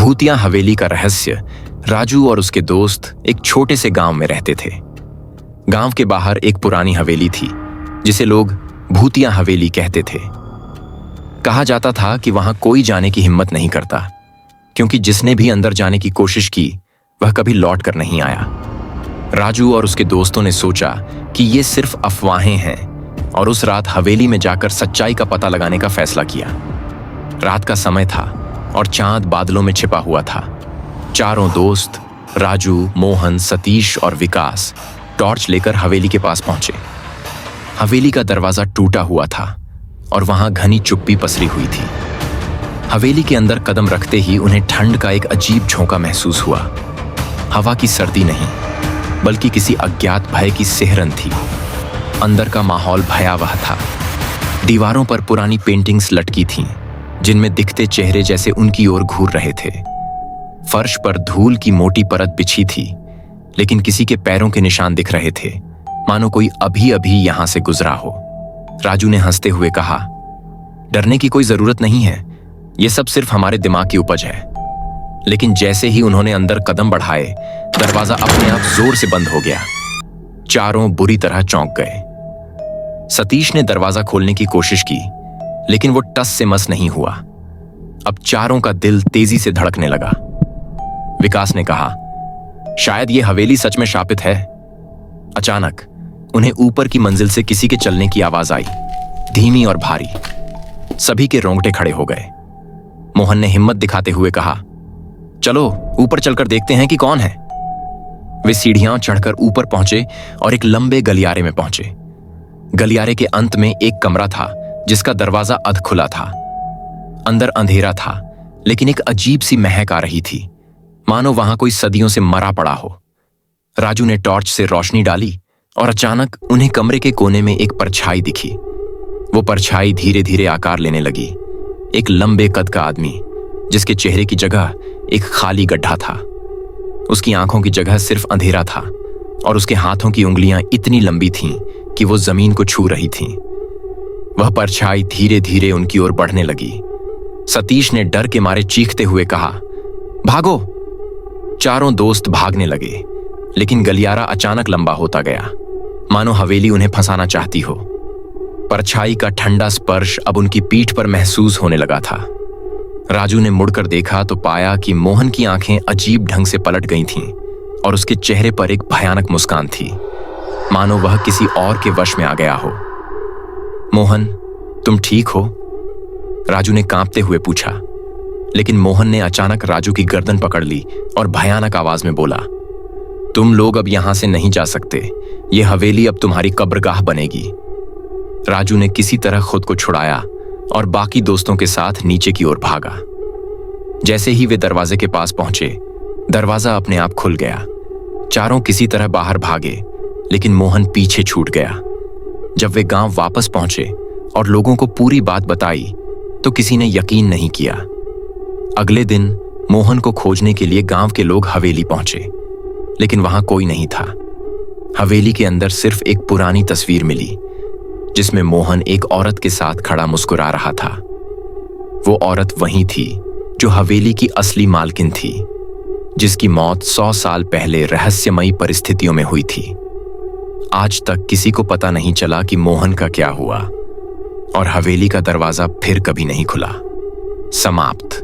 भूतिया हवेली का रहस्य। राजू और उसके दोस्त एक छोटे से गांव में रहते थे। गांव के बाहर एक पुरानी हवेली थी जिसे लोग भूतिया हवेली कहते थे। कहा जाता था कि वहां कोई जाने की हिम्मत नहीं करता, क्योंकि जिसने भी अंदर जाने की कोशिश की वह कभी लौट कर नहीं आया। राजू और उसके दोस्तों ने सोचा कि ये सिर्फ अफवाहें हैं और उस रात हवेली में जाकर सच्चाई का पता लगाने का फैसला किया। रात का समय था और चांद बादलों में छिपा हुआ था। चारों दोस्त राजू, मोहन, सतीश और विकास टॉर्च लेकर हवेली के पास पहुंचे। हवेली का दरवाजा टूटा हुआ था और वहां घनी चुप्पी पसरी हुई थी। हवेली के अंदर कदम रखते ही उन्हें ठंड का एक अजीब झोंका महसूस हुआ। हवा की सर्दी नहीं, बल्कि किसी अज्ञात भय की सिहरन थी। अंदर का माहौल भयावह था। दीवारों पर पुरानी पेंटिंग्स लटकी थीं, जिनमें दिखते चेहरे जैसे उनकी ओर घूर रहे थे। फर्श पर धूल की मोटी परत बिछी थी, लेकिन किसी के पैरों के निशान दिख रहे थे, मानो कोई अभी अभी यहां से गुजरा हो। राजू ने हंसते हुए कहा, डरने की कोई जरूरत नहीं है, यह सब सिर्फ हमारे दिमाग की उपज है। लेकिन जैसे ही उन्होंने अंदर कदम बढ़ाए, दरवाजा अपने आप जोर से बंद हो गया। चारों बुरी तरह चौंक गए। सतीश ने दरवाजा खोलने की कोशिश की, लेकिन वो टस से मस नहीं हुआ। अब चारों का दिल तेजी से धड़कने लगा। विकास ने कहा, शायद ये हवेली सच में शापित है। अचानक उन्हें ऊपर की मंजिल से किसी के चलने की आवाज आई, धीमी और भारी। सभी के रोंगटे खड़े हो गए। मोहन ने हिम्मत दिखाते हुए कहा, चलो ऊपर चलकर देखते हैं कि कौन है। वे सीढ़ियां चढ़कर ऊपर पहुंचे और एक लंबे गलियारे में पहुंचे। गलियारे के अंत में एक कमरा था जिसका दरवाजा अध खुला था। अंदर अंधेरा था, लेकिन एक अजीब सी महक आ रही थी, मानो वहां कोई सदियों से मरा पड़ा हो। राजू ने टॉर्च से रोशनी डाली और अचानक उन्हें कमरे के कोने में एक परछाई दिखी। वो परछाई धीरे धीरे आकार लेने लगी। एक लंबे कद का आदमी, जिसके चेहरे की जगह एक खाली गड्ढा था। उसकी आंखों की जगह सिर्फ अंधेरा था और उसके हाथों की उंगलियां इतनी लंबी थीं कि वो जमीन को छू रही थीं। वह परछाई धीरे धीरे उनकी ओर बढ़ने लगी। सतीश ने डर के मारे चीखते हुए कहा, भागो। चारों दोस्त भागने लगे, लेकिन गलियारा अचानक लंबा होता गया, मानो हवेली उन्हें फंसाना चाहती हो। परछाई का ठंडा स्पर्श अब उनकी पीठ पर महसूस होने लगा था। राजू ने मुड़कर देखा तो पाया कि मोहन की आंखें अजीब ढंग से पलट गई थीं और उसके चेहरे पर एक भयानक मुस्कान थी, मानो वह किसी और के वश में आ गया हो। मोहन, तुम ठीक हो? राजू ने कांपते हुए पूछा, लेकिन मोहन ने अचानक राजू की गर्दन पकड़ ली और भयानक आवाज में बोला, तुम लोग अब यहां से नहीं जा सकते। यह हवेली अब तुम्हारी कब्रगाह बनेगी। राजू ने किसी तरह खुद को छुड़ाया और बाकी दोस्तों के साथ नीचे की ओर भागा। जैसे ही वे दरवाजे के पास पहुंचे, दरवाजा अपने आप खुल गया। चारों किसी तरह बाहर भागे, लेकिन मोहन पीछे छूट गया। जब वे गांव वापस पहुंचे और लोगों को पूरी बात बताई, तो किसी ने यकीन नहीं किया। अगले दिन मोहन को खोजने के लिए गांव के लोग हवेली पहुंचे, लेकिन वहां कोई नहीं था। हवेली के अंदर सिर्फ एक पुरानी तस्वीर मिली, जिसमें मोहन एक औरत के साथ खड़ा मुस्कुरा रहा था। वो औरत वही थी जो हवेली की असली मालकिन थी, जिसकी मौत 100 साल पहले रहस्यमयी परिस्थितियों में हुई थी। आज तक किसी को पता नहीं चला कि मोहन का क्या हुआ, और हवेली का दरवाजा फिर कभी नहीं खुला। समाप्त।